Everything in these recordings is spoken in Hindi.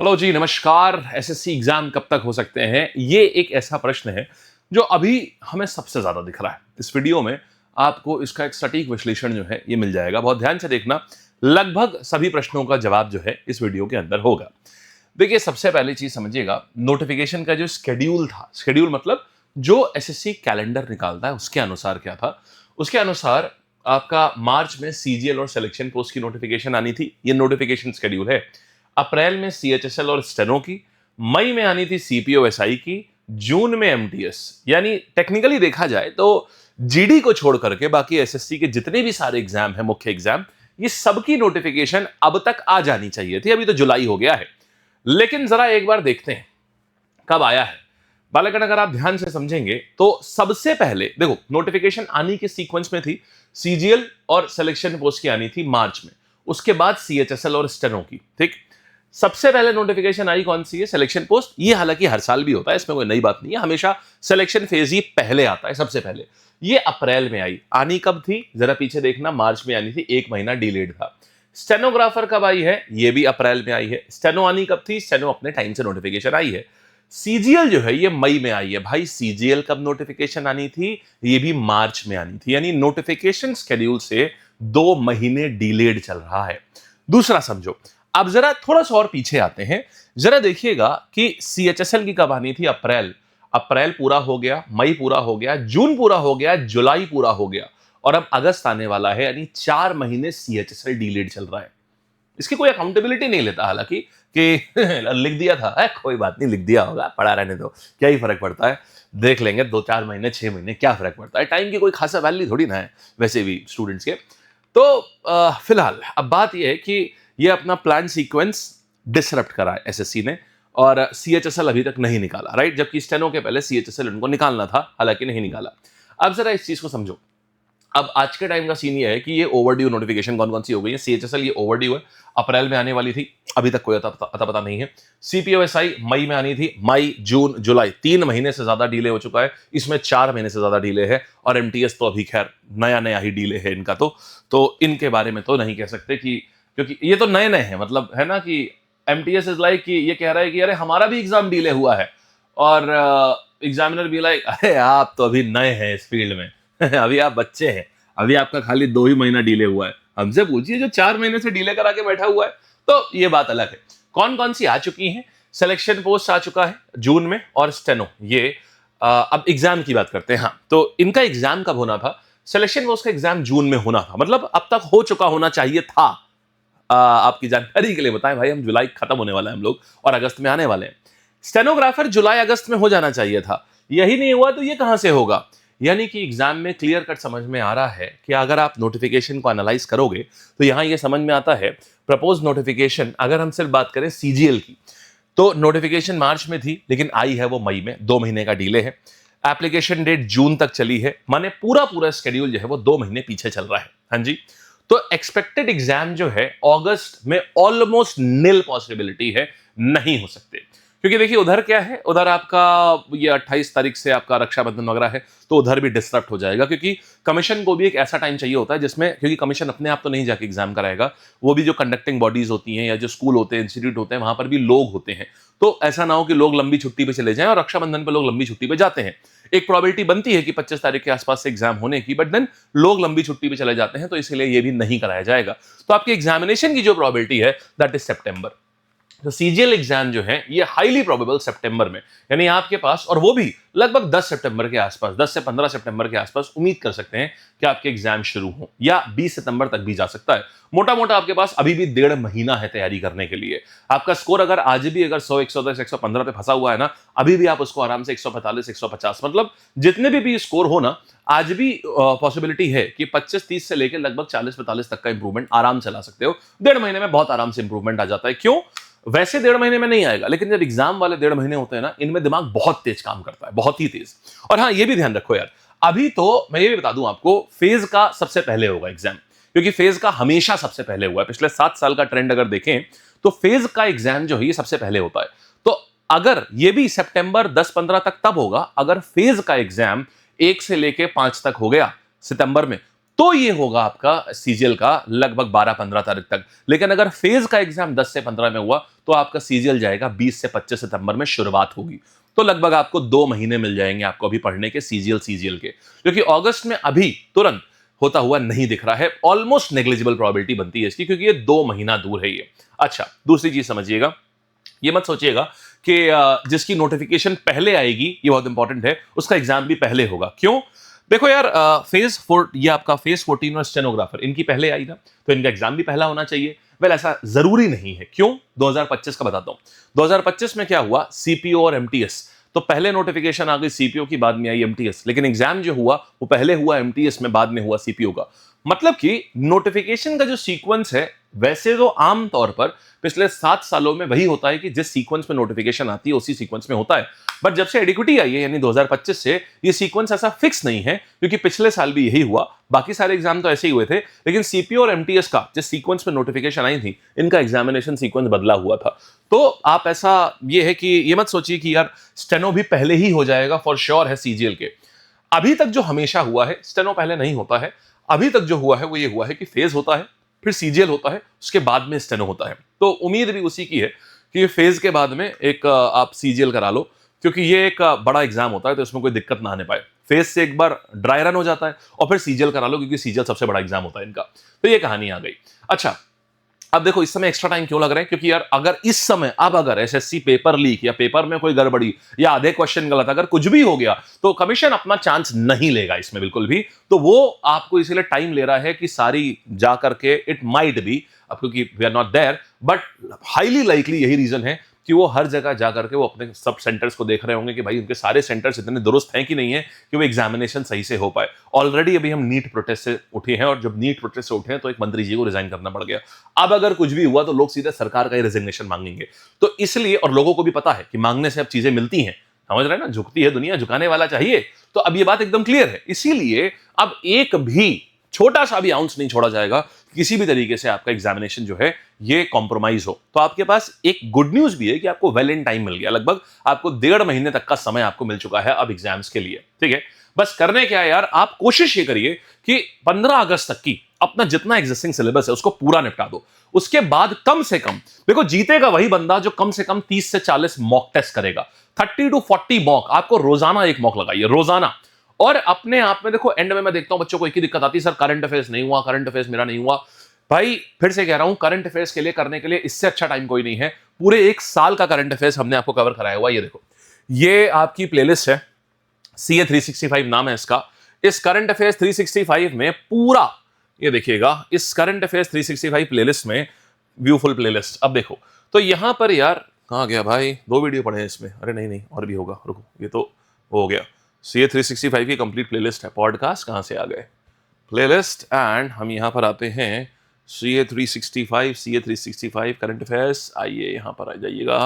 हेलो जी, नमस्कार। एसएससी एग्जाम कब तक हो सकते हैं? ये एक ऐसा प्रश्न है जो अभी हमें सबसे ज्यादा दिख रहा है। इस वीडियो में आपको इसका एक सटीक विश्लेषण जो है ये मिल जाएगा। बहुत ध्यान से देखना, लगभग सभी प्रश्नों का जवाब जो है इस वीडियो के अंदर होगा। देखिए, सबसे पहली चीज समझिएगा, नोटिफिकेशन का जो शेड्यूल था, शेड्यूल मतलब जो एसएससी कैलेंडर निकालता है उसके अनुसार क्या था। उसके अनुसार आपका मार्च में सीजीएल और सिलेक्शन पोस्ट की नोटिफिकेशन आनी थी। ये नोटिफिकेशन शेड्यूल है। अप्रैल में सीएचएसएल और स्टेनो की, मई में आनी थी सीपीओ एसआई की, जून में एमटीएस। यानी टेक्निकली देखा जाए तो जीडी को छोड़ करके बाकी एसएससी के जितने भी सारे एग्जाम है, मुख्य एग्जाम, ये सबकी नोटिफिकेशन अब तक आ जानी चाहिए थी। अभी तो जुलाई हो गया है, लेकिन जरा एक बार देखते हैं कब आया है। बालकन, अगर आप ध्यान से समझेंगे तो सबसे पहले देखो, नोटिफिकेशन आनी के सीक्वेंस में थी। सीजीएल और सिलेक्शन पोस्ट की आनी थी मार्च में, उसके बाद सीएचएसएल और स्टेनो की। ठीक, सबसे पहले नोटिफिकेशन आई कौन सी है? Selection post. ये हालांकि हर साल भी होता है, इसमें कोई नई बात नहीं है, हमेशा सिलेक्शन फेज ही पहले आता है, सबसे पहले। ये अप्रैल में आई। आनी कब थी? जरा पीछे देखना, मार्च में आनी थी, एक महीना डिलेड था। स्टेनोग्राफर कब आई है? ये भी अप्रैल में आई है। स्टेनो आनी कब थी? स्टेनो अपने टाइम से नोटिफिकेशन आई है। सीजीएल जो है ये मई में आई है। भाई, सीजीएल कब नोटिफिकेशन आनी थी? ये भी मार्च में आनी थी। यानी नोटिफिकेशन शेड्यूल से 2 महीने डिलेड चल रहा है। दूसरा समझो, अब जरा थोड़ा सा और पीछे आते हैं। जरा देखिएगा कि सीएचएसएल की कब आनी थी? अप्रैल। अप्रैल पूरा हो गया, मई पूरा हो गया, जून पूरा हो गया, जुलाई पूरा हो गया, और अब अगस्त आने वाला है। यानी 4 महीने सीएचएसएल डिलेड चल रहा है। इसकी कोई अकाउंटेबिलिटी नहीं लेता हालांकि कि लिख दिया था, कोई बात नहीं, लिख दिया होगा, पढ़ा रहने दो, क्या ही फर्क पड़ता है, देख लेंगे 2-4 महीने 6 महीने, क्या फर्क पड़ता है, टाइम की कोई खासा वैल्यू थोड़ी ना है वैसे भी स्टूडेंट्स के। तो फिलहाल अब बात यह है कि ये अपना प्लान सीक्वेंस डिसरप्ट करा है एसएससी ने, और सीएचएसएल अभी तक नहीं निकाला, राइट? जबकि स्टेनो के पहले सीएचएसएल उनको निकालना था, हालांकि नहीं निकाला। अब जरा इस चीज को समझो। अब आज के टाइम का सीन ये है कि ये ओवरड्यू नोटिफिकेशन कौन कौन सी हो गई है। सीएचएसएल ये ओवरड्यू है, अप्रैल में आने वाली थी, अभी तक कोई अता पता नहीं है। सीपीओएसआई मई में आनी थी, मई, जून, जुलाई, 3 महीने से ज्यादा डिले हो चुका है। इसमें 4 महीने से ज्यादा डिले है। और एमटीएस तो अभी खैर नया नया ही डिले है इनका, तो इनके बारे में तो नहीं कह सकते कि, क्योंकि ये तो नए नए हैं, मतलब है ना कि एमटीएस इज लाइक कि ये कह रहा है कि अरे हमारा भी एग्जाम डिले हुआ है, और एग्जामिनर भी लाइक अरे आप तो अभी नए हैं इस फील्ड में अभी आप बच्चे हैं, अभी आपका खाली 2 ही महीना डिले हुआ है, हमसे पूछिए जो 4 महीने से डिले करा के बैठा हुआ है। तो ये बात अलग है। कौन कौन सी आ चुकी हैं? सिलेक्शन पोस्ट आ चुका है जून में, और स्टेनो ये अब एग्जाम की बात करते हैं। हाँ, तो इनका एग्जाम कब होना था? सिलेक्शन पोस्ट का एग्जाम जून में होना था, मतलब अब तक हो चुका होना चाहिए था। आपकी जानकारी के लिए बताएं भाई, हम जुलाई खत्म होने वाला है हम लोग, और अगस्त में आने वाले हैं। स्टेनोग्राफर जुलाई अगस्त में हो जाना चाहिए था, यही नहीं हुआ तो ये कहां से होगा? यानी कि एग्जाम में क्लियर कट समझ में आ रहा है कि अगर आप नोटिफिकेशन को एनालाइज करोगे तो यहां ये समझ में आता है, प्रपोज नोटिफिकेशन, अगर हम सिर्फ बात करें सीजीएल की, तो नोटिफिकेशन मार्च में थी, लेकिन आई है वो मई में, 2 महीने का डिले है। एप्लीकेशन डेट जून तक चली है, माने पूरा पूरा शेड्यूल जो है वो 2 महीने पीछे चल रहा है। हाँ जी, तो एक्सपेक्टेड एग्जाम जो है अगस्त में ऑलमोस्ट निल पॉसिबिलिटी है, नहीं हो सकते। क्योंकि देखिए उधर क्या है, उधर आपका ये 28 तारीख से आपका रक्षाबंधन वगैरह है, तो उधर भी डिस्टर्ब हो जाएगा, क्योंकि कमीशन को भी एक ऐसा टाइम चाहिए होता है जिसमें, क्योंकि कमीशन अपने आप तो नहीं जाके एग्जाम कराएगा, वो भी जो कंडक्टिंग बॉडीज होती हैं या जो स्कूल होते हैं, इंस्टीट्यूट होते हैं, वहां पर भी लोग होते हैं। तो ऐसा ना हो कि लोग लंबी छुट्टी पे चले जाएं, और रक्षाबंधन पे लोग लंबी छुट्टी पे जाते हैं। एक प्रोबेबिलिटी बनती है कि 25 तारीख के आसपास से एग्जाम होने की, बट देन लोग लंबी छुट्टी पे चले जाते हैं, तो इसलिए ये भी नहीं कराया जाएगा। तो आपकी एग्जामिनेशन की जो प्रोबेबिलिटी है दैट इज सितंबर। तो सीजीएल एग्जाम जो है ये हाईली प्रोबेबल सितंबर में, यानी आपके पास, और वो भी लगभग 10 सितंबर के आसपास, 10 से 15 सितंबर के आसपास उम्मीद कर सकते हैं कि आपके एग्जाम शुरू हो, या 20 सितंबर तक भी जा सकता है। मोटा मोटा आपके पास अभी भी 1.5 महीना है तैयारी करने के लिए। आपका स्कोर अगर आज भी अगर 100, 110, 115 पे फंसा हुआ है ना, अभी भी आप उसको आराम से 145, 150, मतलब जितने भी स्कोर हो ना, आज भी पॉसिबिलिटी है कि 25-30 से लेकर लगभग 40-45 तक का इंप्रूवमेंट आराम से ला सकते हो। 1.5 महीने में बहुत आराम से इंप्रूवमेंट आ जाता है। क्यों? वैसे 1.5 महीने में नहीं आएगा, लेकिन जब एग्जाम वाले 1.5 महीने होते हैं ना, इनमें दिमाग बहुत तेज काम करता है, बहुत ही तेज। और हाँ, ये भी ध्यान रखो यार, अभी तो मैं ये भी बता दूं आपको, फेज का सबसे पहले होगा एग्जाम, क्योंकि फेज का हमेशा सबसे पहले हुआ है। पिछले 7 साल का ट्रेंड अगर देखें तो फेज का एग्जाम जो है ये सबसे पहले होता है। तो अगर ये भी सितंबर 10-15 तक तब होगा, अगर फेज का एग्जाम 1 से लेके 5 तक हो गया सितंबर में, तो ये होगा आपका सीजीएल का लगभग 12-15 तारीख तक। लेकिन अगर फेज का एग्जाम 10 से 15 में हुआ तो आपका सीजीएल जाएगा 20 से 25 सितंबर में शुरुआत होगी। तो लगभग आपको 2 महीने मिल जाएंगे आपको अभी पढ़ने के सीजीएल के, जो कि अगस्त में अभी तुरंत होता हुआ नहीं दिख रहा है। ऑलमोस्ट नेग्लिजिबल प्रोबेबिलिटी बनती है इसकी, क्योंकि ये 2 महीना दूर है ये। अच्छा, दूसरी चीज समझिएगा, ये मत सोचिएगा कि जिसकी नोटिफिकेशन पहले आएगी, ये बहुत इंपॉर्टेंट है, उसका एग्जाम भी पहले होगा। क्यों? देखो यार, ये आपका फेज 14 और स्टेनोग्राफर इनकी पहले आई ना, तो इनका एग्जाम भी पहला होना चाहिए। वेल, ऐसा जरूरी नहीं है। क्यों? 2025 का बताता हूं। 2025 में क्या हुआ, सीपीओ और एमटीएस, तो पहले नोटिफिकेशन आ गई सीपीओ की, बाद में आई एमटीएस, लेकिन एग्जाम जो हुआ वो पहले हुआ एमटीएस में, बाद में हुआ सीपीओ का। मतलब कि नोटिफिकेशन का जो सीक्वेंस है, वैसे तो आम तौर पर पिछले 7 सालों में वही होता है कि जिस सीक्वेंस में नोटिफिकेशन आती है उसी सीक्वेंस में होता है। बट जब से एडिक्विटी आई है यानी 2025 से, ये सीक्वेंस ऐसा फिक्स नहीं है, क्योंकि पिछले साल भी यही हुआ। बाकी सारे एग्जाम तो ऐसे ही हुए थे, लेकिन सीपीओ और एमटीएस का जिस सीक्वेंस में नोटिफिकेशन आई थी, इनका एग्जामिनेशन सीक्वेंस बदला हुआ था। तो आप ऐसा ये है कि ये मत सोचिए कि यार स्टेनो भी पहले ही हो जाएगा, फॉर श्योर है सीजीएल के। अभी तक जो हमेशा हुआ है, स्टेनो पहले नहीं होता है। अभी तक जो हुआ है वो ये हुआ है कि फेज होता है, फिर सीजीएल होता है, उसके बाद में स्टेनो होता है। तो उम्मीद भी उसी की है कि फेज के बाद में एक आप सीजीएल करा लो, क्योंकि ये एक बड़ा एग्जाम होता है, तो इसमें कोई दिक्कत ना आने पाए। फेज से एक बार ड्राई रन हो जाता है और फिर सीजीएल करा लो, क्योंकि सीजीएल सबसे बड़ा एग्जाम होता है इनका। तो ये कहानी आ गई। अच्छा, अब देखो इस समय एक्स्ट्रा टाइम क्यों लग रहा है, क्योंकि यार अगर इस समय अब अगर एसएससी पेपर लीक या पेपर में कोई गड़बड़ी या आधे क्वेश्चन गलत, अगर कुछ भी हो गया, तो कमीशन अपना चांस नहीं लेगा इसमें बिल्कुल भी। तो वो आपको इसीलिए टाइम ले रहा है कि सारी जा करके, इट माइट बी, अब क्योंकि we are not there, but highly likely यही रीजन है कि वो हर जगह जा करके वो अपने सब सेंटर्स को देख रहे होंगे कि भाई उनके सारे सेंटर्स इतने दुरुस्त हैं कि नहीं है कि वो एग्जामिनेशन सही से हो पाए। ऑलरेडी अभी हम नीट प्रोटेस्ट से उठे हैं, और जब नीट प्रोटेस्ट से उठे हैं तो एक मंत्री जी को रिजाइन करना पड़ गया। अब अगर कुछ भी हुआ तो लोग सीधे सरकार का ही रेजिग्नेशन मांगेंगे। तो इसलिए, और लोगों को भी पता है कि मांगने से अब चीजें मिलती हैं, समझ रहे हैं ना, झुकती है दुनिया, झुकाने वाला चाहिए। तो अब ये बात एकदम क्लियर है। इसीलिए अब एक भी छोटा सा भी आउंस नहीं छोड़ा जाएगा, किसी भी तरीके से आपका एग्जामिनेशन जो है ये कॉम्प्रोमाइज हो। तो आपके पास एक गुड न्यूज भी है कि आपको वेल इन टाइम मिल गया, लगभग आपको 1.5 महीने तक का समय आपको मिल चुका है अब एग्जाम्स के लिए। ठीक है, बस करने क्या है यार, आप कोशिश ये करिए कि 15 अगस्त तक की अपना जितना एग्जिस्टिंग सिलेबस है उसको पूरा निपटा दो। उसके बाद कम से कम, देखो जीतेगा वही बंदा जो कम से कम 30 से 40 मॉक टेस्ट करेगा। 30 to 40 मॉक, आपको रोजाना एक मॉक लगाइए, रोजाना। और अपने आप में देखो, एंड में मैं देखता हूं बच्चों को एक ही दिक्कत आती है, सर करंट अफेयर्स नहीं हुआ, करंट अफेयर्स मेरा नहीं हुआ। भाई फिर से कह रहा हूं, करंट अफेयर्स के लिए करने के लिए इससे अच्छा टाइम कोई नहीं है। पूरे 1 साल का करंट अफेयर्स हमने आपको कवर कराया हुआ। ये देखो, ये आपकी प्लेलिस्ट है, CA 365 नाम है इसका। इस करंट अफेयर्स 365 में पूरा, ये देखिएगा, इस करंट अफेयर्स 365 प्लेलिस्ट में व्यू फुल प्लेलिस्ट। अब देखो तो यहां पर यार, कहां गया भाई, 2 वीडियो पड़े हैं इसमें, अरे नहीं और भी होगा, रुको, ये तो हो गया। CA 365 की कंप्लीट प्लेलिस्ट है। पॉडकास्ट कहां से आ गए, प्लेलिस्ट, एंड हम यहां पर आते हैं CA 365 करंट अफेयर्स। आइए यहां पर आ जाइएगा।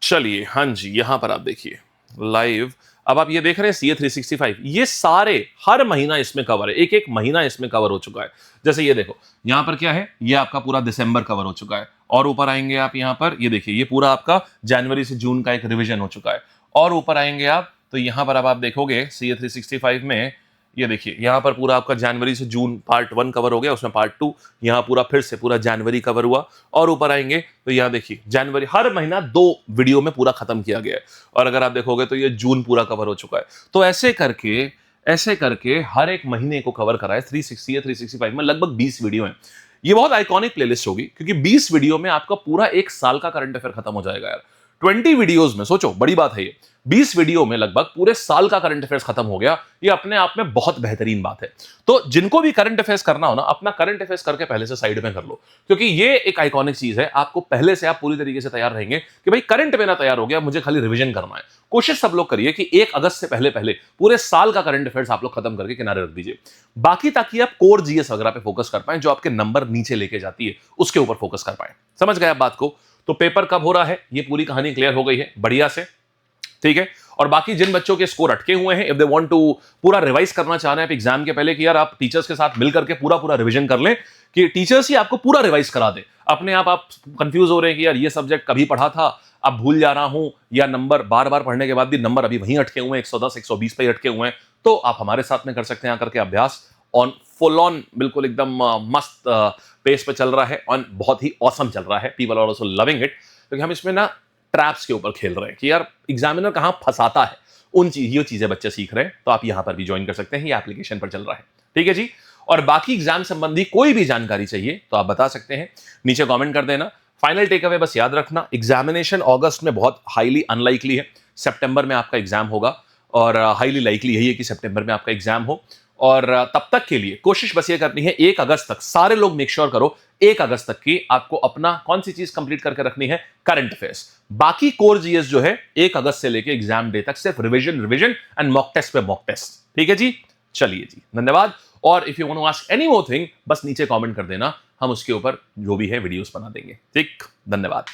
चलिए, हाँ जी, यहां पर आप देखिए लाइव। अब आप ये देख रहे हैं CA 365, ये सारे हर महीना इसमें कवर है, एक एक महीना इसमें कवर हो चुका है। जैसे ये देखो, यहां पर क्या है, ये आपका पूरा दिसंबर कवर हो चुका है। और ऊपर आएंगे आप, यहां पर ये देखिए, ये पूरा आपका जनवरी से जून का एक रिवीजन हो चुका है। और ऊपर आएंगे आप तो यहां पर अब आप देखोगे CA 365 में, ये देखिए यहां पर पूरा आपका जनवरी से जून पार्ट 1 कवर हो गया, उसमें पार्ट 2 यहां पूरा फिर से पूरा जनवरी कवर हुआ। और ऊपर आएंगे तो यहां देखिए जनवरी, हर महीना 2 वीडियो में पूरा खत्म किया गया है। और अगर आप देखोगे तो ये जून पूरा कवर हो चुका है। तो ऐसे करके हर एक महीने को कवर करा है। 365 में लगभग 20 वीडियो है। ये बहुत आइकॉनिक प्लेलिस्ट होगी, क्योंकि 20 वीडियो में आपका पूरा 1 साल का करंट अफेयर खत्म हो जाएगा यार। 20 वीडियोस में, सोचो बड़ी बात है ये, 20 वीडियो में लगभग पूरे साल का करंट अफेयर्स खत्म हो गया। ये अपने आप में बहुत बेहतरीन बात है। तो जिनको भी करंट अफेयर्स करना हो ना, अपना करंट अफेयर्स करके पहले से साइड में कर लो, क्योंकि ये एक आइकॉनिक चीज है। आपको पहले से आप पूरी तरीके से तैयार रहेंगे कि भाई करंट मेरा तैयार हो गया, मुझे खाली रिवीजन करना है। कोशिश सब लोग करिए कि 1 अगस्त से पहले पूरे साल का करंट अफेयर्स आप लोग खत्म करके किनारे रख दीजिए, बाकी ताकि आप कोर जीएस वगैरह पे फोकस कर पाए, जो आपके नंबर नीचे लेके जाती है उसके ऊपर फोकस कर पाए। समझ गए आप बात को? तो पेपर कब हो रहा है, ये पूरी कहानी क्लियर हो गई है बढ़िया से, ठीक है। और बाकी जिन बच्चों के स्कोर अटके हुए हैं, इफ दे वांट टू पूरा रिवाइज करना चाह रहे हैं एग्जाम के पहले, कि यार आप टीचर्स के साथ मिलकर के पूरा रिवीजन कर लें, कि टीचर्स ही आपको पूरा रिवाइज करा दे। अपने आप कंफ्यूज हो रहे हैं कि यार ये सब्जेक्ट कभी पढ़ा था, अब भूल जा रहा हूं या नंबर बार बार पढ़ने के बाद भी नंबर अभी वहीं अटके हुए हैं, 110 120 पे ही अटके हुए हैं, तो आप हमारे साथ में कर सकते हैं आकर के अभ्यास। ऑन फुल ऑन बिल्कुल एकदम मस्त पेस पे चल रहा है, ऑन बहुत ही ऑसम चल रहा है। People are also loving it, क्योंकि हम इसमें ना ट्रैप्स के ऊपर खेल रहे हैं कि यार एग्जामिनर कहां फंसाता है, ये चीजें बच्चे सीख रहे हैं। तो आप यहां पर भी ज्वाइन कर सकते हैं, ये एप्लीकेशन पर चल रहा है। ठीक है जी। और बाकी एग्जाम संबंधी कोई भी जानकारी चाहिए तो आप बता सकते हैं, नीचे कमेंट कर देना। फाइनल टेक अवे बस याद रखना, एग्जामिनेशन अगस्त में बहुत हाईली अनलाइकली है, सितंबर में आपका एग्जाम होगा, और हाईली लाइकली यही है कि सितंबर में आपका एग्जाम हो। और तब तक के लिए कोशिश बस ये करनी है 1 अगस्त तक सारे लोग मेक श्योर करो 1 अगस्त तक की आपको अपना कौन सी चीज कंप्लीट करके रखनी है, करंट अफेयर्स। बाकी कोर जीएस जो है 1 अगस्त से लेके एग्जाम डे तक सिर्फ रिवीजन एंड मॉक टेस्ट पे मॉक टेस्ट। ठीक है जी, चलिए जी, धन्यवाद। और if you want to ask any more thing बस नीचे कमेंट कर देना, हम उसके ऊपर जो भी है वीडियोस बना देंगे। ठीक, धन्यवाद।